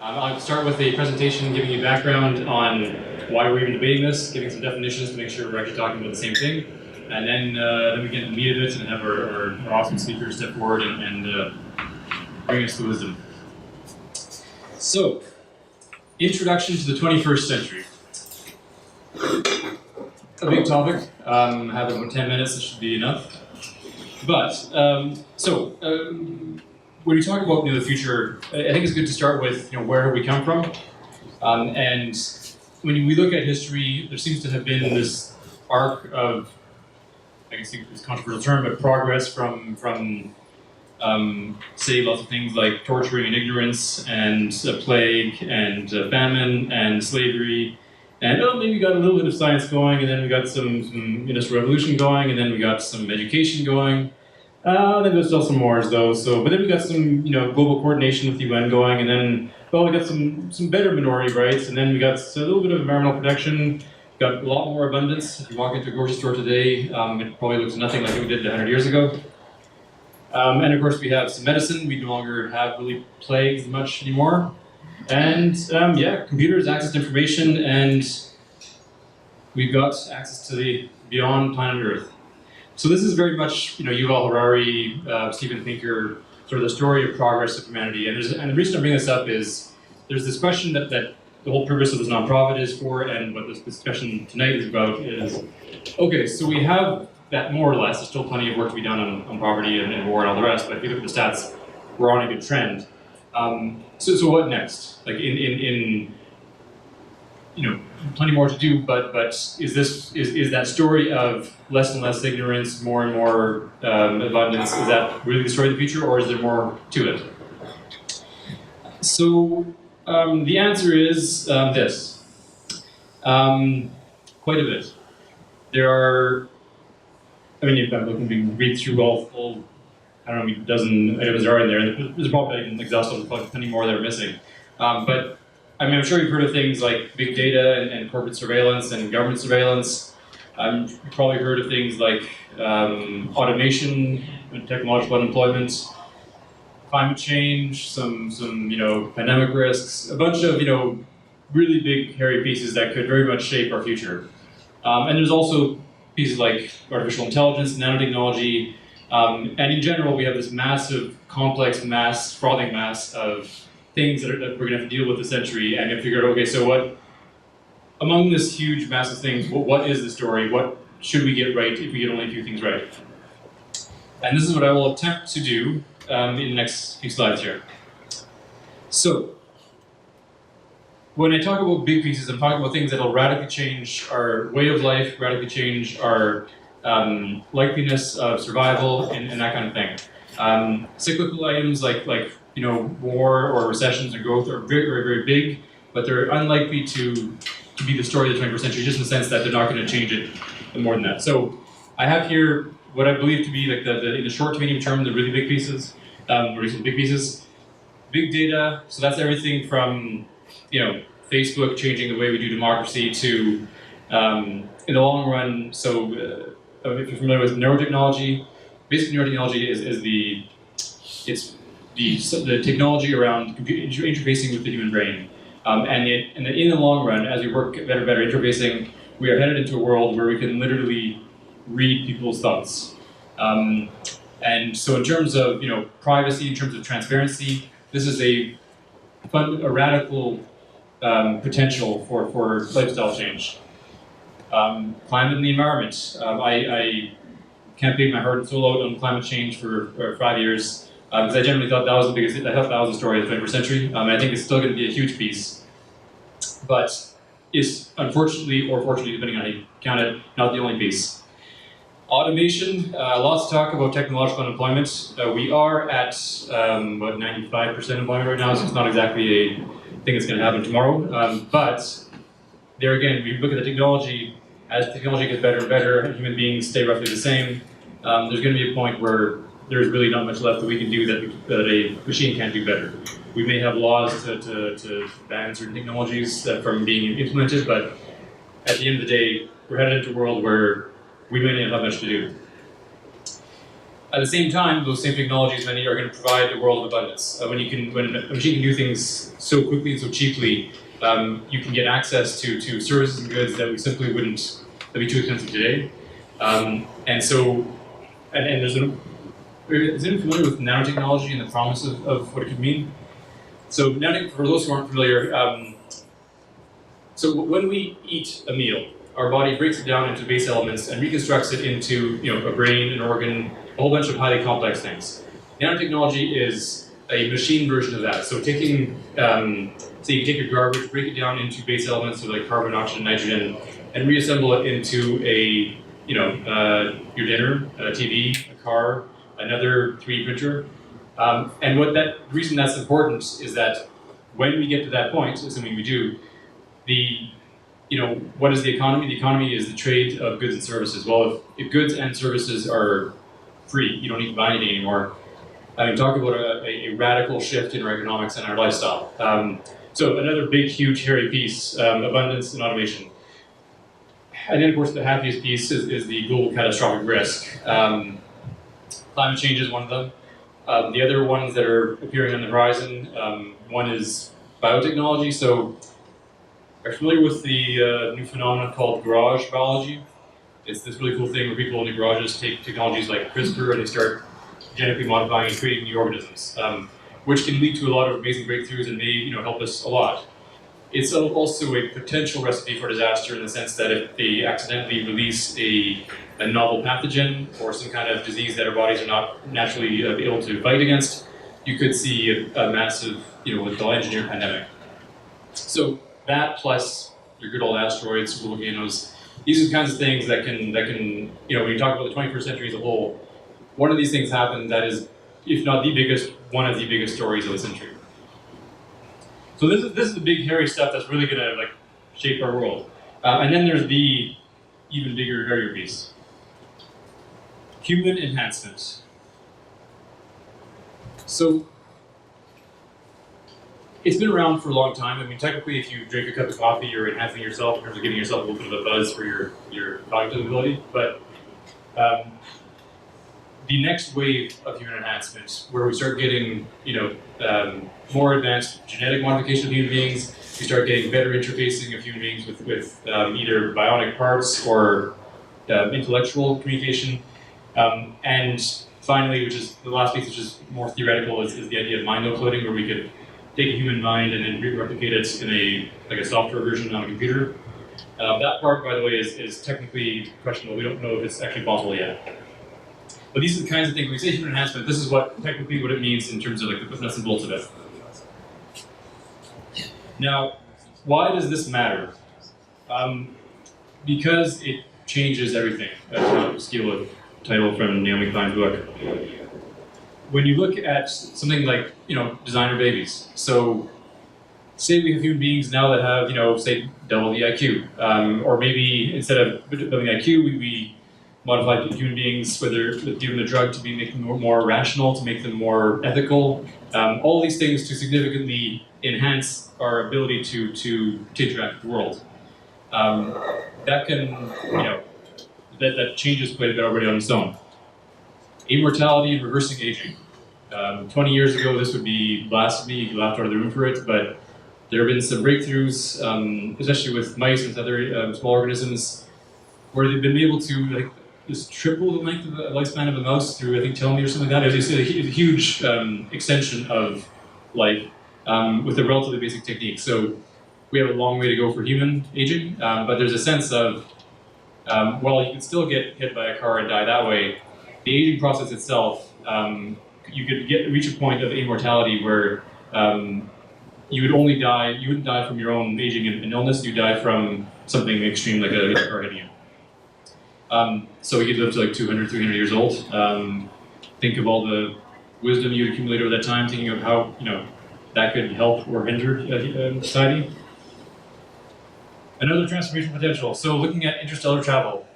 I'll start with a presentation giving you background on why we're even debating this, giving some definitions to make sure we're actually talking about the same thing. And then we get into the meat of it and have our awesome speakers step forward and bring us the wisdom. So, introduction to the 21st century. A big topic. I have about 10 minutes, this should be enough. But, when we talk about the future, I think it's good to start with where we come from. And when we look at history, there seems to have been this arc of, I guess it's a controversial term, but progress from say lots of things like torturing and ignorance and plague and famine and slavery. And maybe we got a little bit of science going, and then we got some industrial revolution going, and then we got some education going. Then there's still some wars though. But then we got some global coordination with the UN going, and then we got some better minority rights, and then we got a little bit of environmental protection. Got a lot more abundance. If you walk into a grocery store today, it probably looks nothing like it did 100 years ago. And of course we have some medicine. We no longer have really plagues much anymore. And computers, access to information, and we've got access to the beyond planet Earth. So this is very much, Yuval Harari, Steven Pinker, sort of the story of progress of humanity. And the reason I bring this up is there's this question that the whole purpose of this nonprofit is for, and what this discussion tonight is about is, okay, so we have that more or less. There's still plenty of work to be done on poverty and war and all the rest, but if you look at the stats, we're on a good trend. So what next? Like in plenty more to do, but is that story of less and less ignorance, more and more abundance, is that really the story of the future, or is there more to it? So the answer is this. Quite a bit. There are, if I'm looking to read through all I don't know, a dozen items that are in there. There's probably an exhaustive, probably plenty more that are missing. But I'm sure you've heard of things like big data and corporate surveillance and government surveillance. You've probably heard of things like automation and technological unemployment, climate change, some pandemic risks, a bunch of really big hairy pieces that could very much shape our future. And there's also pieces like artificial intelligence, nanotechnology. And in general, we have this massive, complex frothing mass of things that we're going to have to deal with this century, and you have to figure out, okay, so what, among this huge mass of things, what is the story? What should we get right if we get only a few things right? And this is what I will attempt to do in the next few slides here. So, when I talk about big pieces, I'm talking about things that will radically change our way of life, radically change our likeliness of survival, and that kind of thing. Cyclical items like war or recessions or growth are very, very, very big, but they're unlikely to be the story of the 21st century, just in the sense that they're not going to change it more than that. So I have here what I believe to be like in the short to medium term, the really big pieces, big pieces. Big data, so that's everything from Facebook changing the way we do democracy to, in the long run, so if you're familiar with neurotechnology, basically neurotechnology is the technology around interfacing with the human brain. And in the long run, as we work better interfacing, we are headed into a world where we can literally read people's thoughts. And so in terms of privacy, in terms of transparency, this is a radical potential for lifestyle change. Climate and the environment. I campaigned my heart and soul out on climate change for 5 years because I generally thought that was the biggest. I thought that was the story of the 21st century. I think it's still going to be a huge piece, but it's unfortunately or fortunately, depending on how you count it, not the only piece. Automation. Lots of talk about technological unemployment. We are at about 95% employment right now, so it's not exactly a thing that's going to happen tomorrow. But there again, we look at the technology. As technology gets better and better, and human beings stay roughly the same, there's going to be a point where there's really not much left that we can do that a machine can't do better. We may have laws to ban certain technologies from being implemented, but at the end of the day, we're headed into a world where we may not have much to do. At the same time, those same technologies many are going to provide a world of abundance. When a machine can do things so quickly and so cheaply, you can get access to services and goods that we simply wouldn't, that'd be too expensive today. And so, and there's is anyone familiar with nanotechnology and the promise of what it could mean? So, for those who aren't familiar, so when we eat a meal, our body breaks it down into base elements and reconstructs it into a brain, an organ, a whole bunch of highly complex things. Nanotechnology is a machine version of that. So taking, so you take your garbage, break it down into base elements, so like carbon, oxygen, nitrogen, and reassemble it into a, your dinner, a TV, a car, another 3D printer. And the reason that's important is that when we get to that point, assuming we do, what is the economy? The economy is the trade of goods and services. Well, if goods and services are free, you don't need to buy anything anymore. I mean, talk about a radical shift in our economics and our lifestyle. So another big, huge, hairy piece, abundance and automation. And then, of course, the happiest piece is the global catastrophic risk. Climate change is one of them. The other ones that are appearing on the horizon, one is biotechnology. So, are you familiar with the new phenomenon called garage biology? It's this really cool thing where people in the garages take technologies like CRISPR and they start genetically modifying and creating new organisms, which can lead to a lot of amazing breakthroughs and may help us a lot. It's also a potential recipe for disaster in the sense that if they accidentally release a novel pathogen or some kind of disease that our bodies are not naturally able to fight against, you could see a massive, what's called engineered pandemic. So that plus your good old asteroids, volcanoes, these are the kinds of things that can, when you talk about the 21st century as a whole, one of these things happened that is, if not the biggest, one of the biggest stories of the century. So this is the big hairy stuff that's really going to shape our world. And then there's the even bigger, hairier piece. Human enhancement. So it's been around for a long time. I mean, technically, if you drink a cup of coffee, you're enhancing yourself in terms of giving yourself a little bit of a buzz for your cognitive ability. But the next wave of human enhancement, where we start getting, more advanced genetic modification of human beings, we start getting better interfacing of human beings with either bionic parts or intellectual communication, and finally, which is the last piece, which is more theoretical, is the idea of mind uploading, where we could take a human mind and then replicate it in a software version on a computer. That part, by the way, is technically questionable. We don't know if it's actually possible yet. But these are the kinds of things, when we say human enhancement, this is technically what it means in terms of the nuts and bolts of it. Now, why does this matter? Because it changes everything. To steal a title from Naomi Klein's book. When you look at something like, designer babies. So, say we have human beings now that have, say, double the IQ. Or maybe instead of doubling the IQ, we modify human beings, whether given a drug to make them more rational, to make them more ethical. All these things to significantly enhance our ability to interact with the world. That can, that changes quite a bit already on its own. Immortality and reversing aging. 20 years ago, this would be blasphemy. You laughed out of the room for it, but there have been some breakthroughs, especially with mice and other small organisms, where they've been able to just triple the length of the lifespan of a mouse through, I think, telomere or something like that. It's a huge extension of life with a relatively basic technique. So we have a long way to go for human aging, but there's a sense of, while you can still get hit by a car and die that way, the aging process itself, you could reach a point of immortality where you wouldn't die from your own aging and illness, you die from something extreme like a car hitting you. So we could live to 200, 300 years old. Think of all the wisdom you accumulate over that time, thinking of how that could help or hinder society. Another transformation potential. So looking at interstellar travel.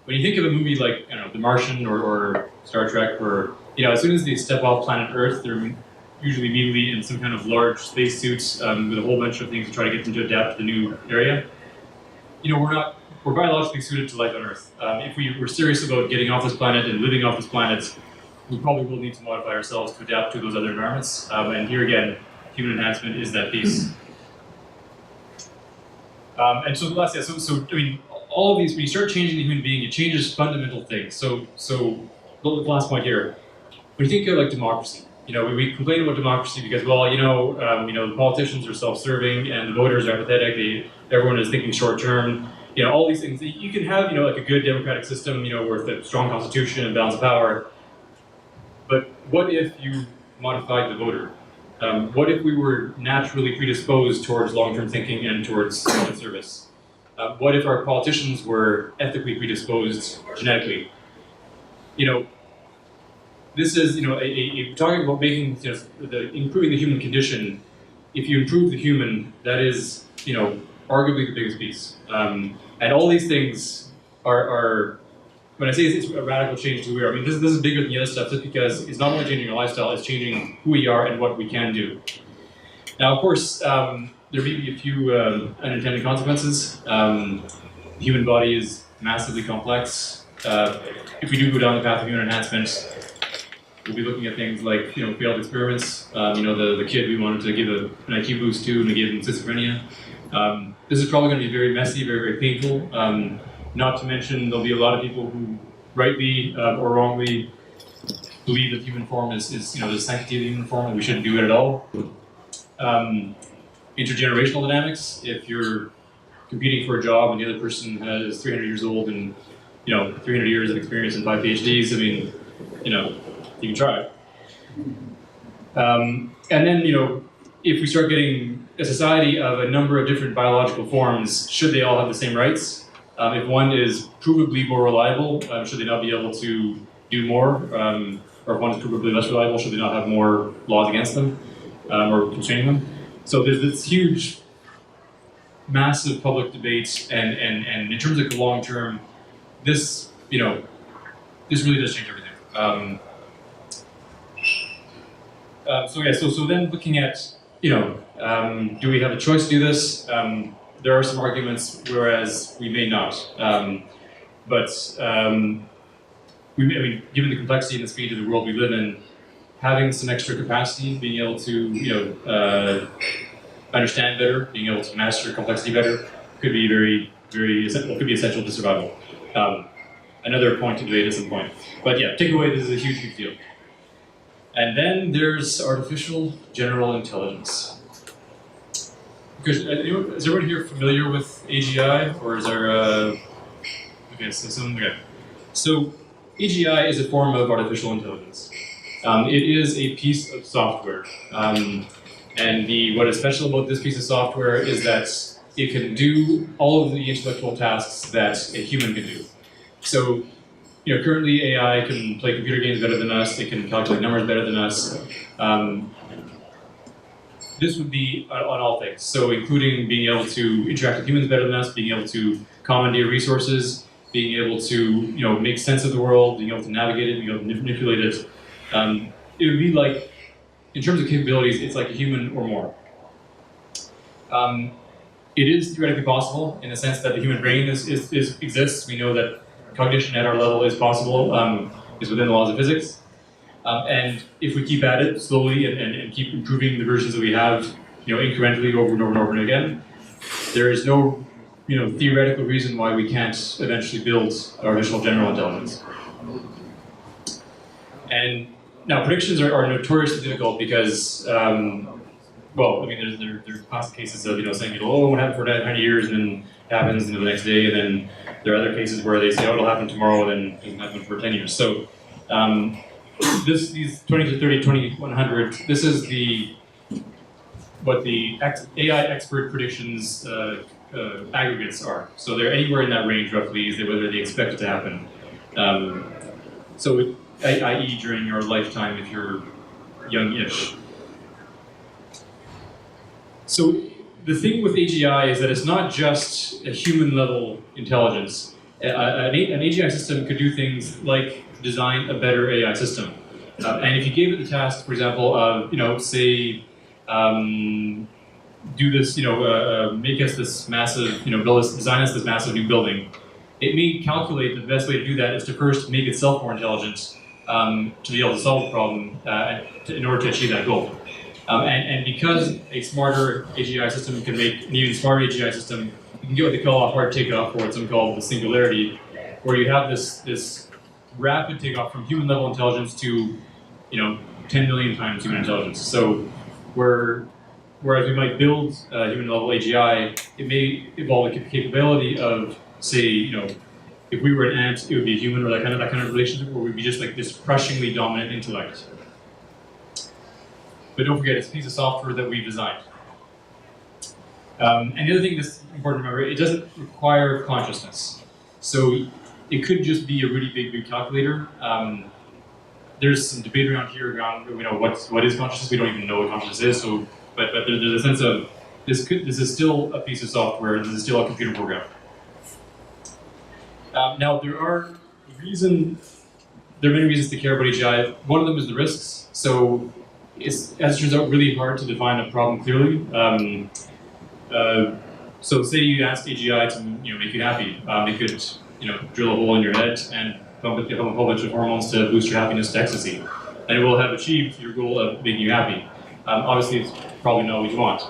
When you think of a movie like The Martian or Star Trek, where as soon as they step off planet Earth, they're usually immediately in some kind of large spacesuits with a whole bunch of things to try to get them to adapt to the new area. We're not we're biologically suited to life on Earth. If we were serious about getting off this planet and living off this planet, we probably will need to modify ourselves to adapt to those other environments. And here again, human enhancement is that piece. And so last, yeah, so I mean, all of these, when you start changing the human being, it changes fundamental things. So the last point here, when you think of like democracy, we complain about democracy because, well, the politicians are self-serving and the voters are apathetic. Everyone is thinking short-term. All these things. You can have, like a good democratic system, with a strong constitution and balance of power. But what if you modified the voter? What if we were naturally predisposed towards long-term thinking and towards public service? What if our politicians were ethically predisposed genetically? This is, talking about making, improving the human condition. If you improve the human, that is, arguably the biggest piece. And all these things are when I say it's a radical change to who we are, I mean, this is bigger than the other stuff just because it's not only changing our lifestyle, it's changing who we are and what we can do. Now, of course, there may be a few unintended consequences. The human body is massively complex. If we do go down the path of human enhancement, we'll be looking at things like, failed experiments. The kid we wanted to give an IQ boost to and we gave him schizophrenia. This is probably going to be very messy, very, very painful. Not to mention, there'll be a lot of people who rightly or wrongly believe that human form is the sanctity of the human form and we shouldn't do it at all. Intergenerational dynamics. If you're competing for a job and the other person is 300 years old and 300 years of experience and 5 PhDs, I mean, you can try. And then, if we start getting a society of a number of different biological forms, should they all have the same rights? If one is provably more reliable, should they not be able to do more? Or if one is provably less reliable, should they not have more laws against them or constraining them? So there's this huge, massive public debate, and in terms of the long term, this this really does change everything. So then looking at do we have a choice to do this? There are some arguments, whereas we may not. Given the complexity and the speed of the world we live in, having some extra capacity, being able to understand better, being able to master complexity better, could be very, very essential. Could be essential to survival. Another point to debate at some point. But yeah, takeaway: this is a huge, huge deal. And then there's artificial general intelligence. Because, is everyone here familiar with AGI, or is there So AGI is a form of artificial intelligence. It is a piece of software. And what is special about this piece of software is that it can do all of the intellectual tasks that a human can do. So, currently AI can play computer games better than us, it can calculate numbers better than us. This would be on all things, so including being able to interact with humans better than us, being able to commandeer resources, being able to make sense of the world, being able to navigate it, being able to manipulate it. It would be like, in terms of capabilities, it's like a human or more. It is theoretically possible in the sense that the human brain exists. We know that cognition at our level is possible, is within the laws of physics. And if we keep at it slowly and keep improving the versions that we have, incrementally over and over and over and again, there is no, theoretical reason why we can't eventually build artificial general intelligence. And now predictions are notoriously difficult because, there's classic cases of saying, it won't happen for 90 years, and then it happens the next day, and then there are other cases where they say, it'll happen tomorrow, and then it doesn't happen for 10 years. So. These 20 to 30, 2100, this is what the AI expert predictions aggregates are. So they're anywhere in that range roughly, is whether they expect it to happen. I.e. during your lifetime if you're young-ish. So the thing with AGI is that it's not just a human-level intelligence. An AGI system could do things like design a better AI system. And if you gave it the task, for example, of, do do this, make us this massive, design us this massive new building, it may calculate the best way to do that is to first make itself more intelligent to be able to solve the problem in order to achieve that goal. And because a smarter AGI system can make an even smarter AGI system, you can get what they call a hard takeoff, or what's called the singularity, where you have this rapid takeoff from human level intelligence to 10 million times human intelligence. So whereas we might build human level AGI, it may evolve the capability of, say, if we were an ant, it would be a human, or that kind of relationship, where we'd be just like this crushingly dominant intellect. But don't forget, it's a piece of software that we've designed. And the other thing that's important to remember, it doesn't require consciousness. So it could just be a really big calculator. There's some debate around here around what is consciousness. We don't even know what consciousness is. So, but there's a sense of this is still a piece of software. This is still a computer program. Now there are many reasons to care about AGI. One of them is the risks. So it's, as it turns out, really hard to define a problem clearly. So say you ask AGI to make you happy. It could drill a hole in your head and pump a whole bunch of hormones to boost your happiness to ecstasy, and it will have achieved your goal of making you happy. Obviously, it's probably not what you want.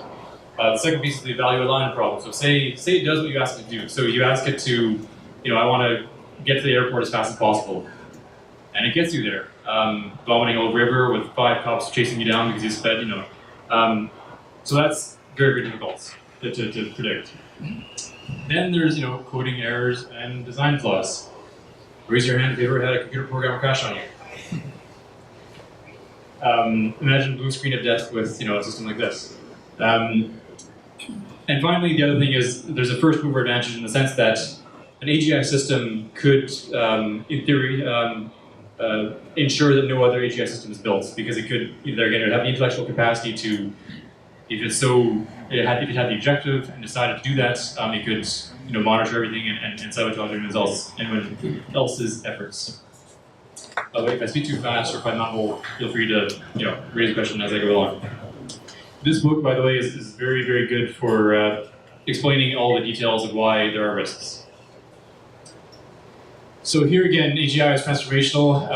The second piece is the value alignment problem. So say it does what you ask it to do. So you ask it to, I want to get to the airport as fast as possible, and it gets you there, vomiting over a river with 5 cops chasing you down because you sped, So that's very, very difficult to predict. Then there's, coding errors and design flaws. Raise your hand if you ever had a computer program crash on you. Imagine blue screen of death with, a system like this. And finally, the other thing is there's a first mover advantage in the sense that an AGI system could, in theory, ensure that no other AGI system is built, because it could either, again, it would have the intellectual capacity to, if it had the objective and decided to do that, it could monitor everything and sabotage anyone else's efforts. By the way, if I speak too fast or if I mumble, feel free to raise a question as I go along. This book, by the way, is very, very good for explaining all the details of why there are risks. So here again, AGI is transformational.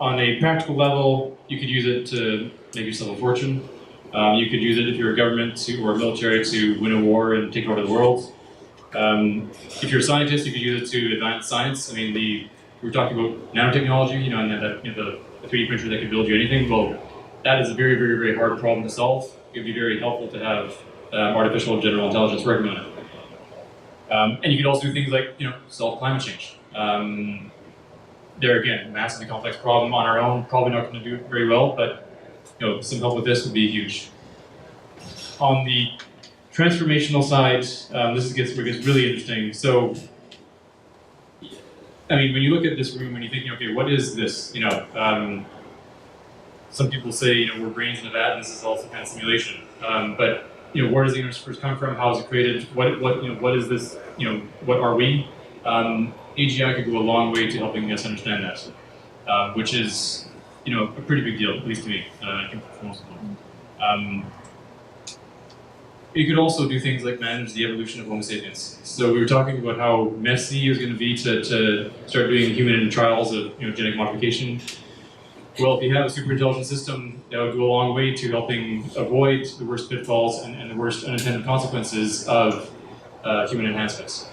On a practical level, you could use it to make yourself a fortune. You could use it if you're a government or a military to win a war and take over the world. If you're a scientist, you could use it to advance science. I mean, we were talking about nanotechnology, and the 3D printer that can build you anything. Well, that is a very, very, very hard problem to solve. It would be very helpful to have artificial general intelligence working on it. And you could also do things like, solve climate change. There again, massively complex problem on our own. Probably not going to do it very well, but some help with this would be huge. On the transformational side, this is where it gets really interesting. So, I mean, when you look at this room and you're thinking, okay, what is this? Some people say, we're brains in a vat, and this is also kind of simulation. But where does the universe first come from? How is it created? What is this? What are we? AGI could go a long way to helping us understand that, which is a pretty big deal, at least to me. I think for most people. It could also do things like manage the evolution of Homo sapiens. So we were talking about how messy it was going to be to start doing human trials of genetic modification. Well, if you have a super intelligent system, that would go a long way to helping avoid the worst pitfalls and the worst unintended consequences of human enhancements.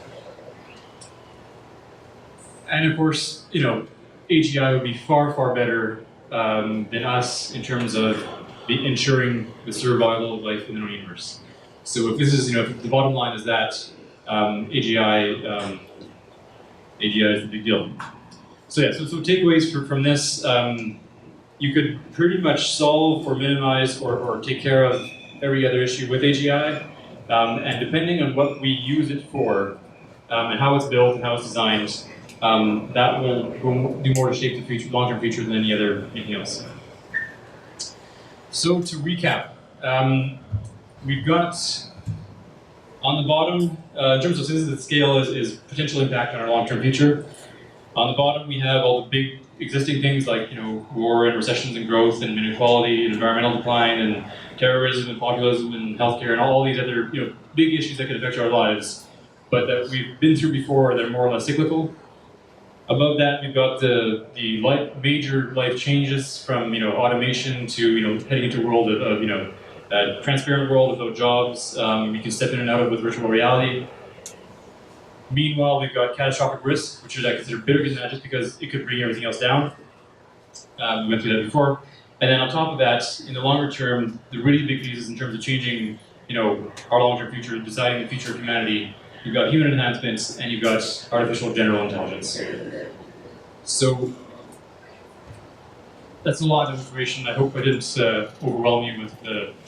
And of course, AGI would be far, far better than us in terms of ensuring the survival of life in the known universe. So if this is, if the bottom line is that AGI is the big deal. So yeah, so takeaways from this, you could pretty much solve or minimize or take care of every other issue with AGI, and depending on what we use it for, and how it's built and how it's designed, that will do more to shape the future, long-term future than anything else. So to recap, we've got on the bottom, in terms of the scale is potential impact on our long-term future. On the bottom, we have all the big existing things like war and recessions and growth and inequality and environmental decline and terrorism and populism and healthcare and all these other big issues that could affect our lives, but that we've been through before. They're more or less cyclical. Above that, we've got the major life changes from automation to heading into a world of a transparent world without jobs. We can step in and out of with virtual reality. Meanwhile, we've got catastrophic risk, which is I consider bigger than that just because it could bring everything else down. We went through that before. And then on top of that, in the longer term, the really big pieces in terms of changing our long-term future, deciding the future of humanity, you've got human enhancements and you've got artificial general intelligence. So that's a lot of information. I hope I didn't overwhelm you with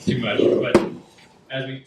too much. But as we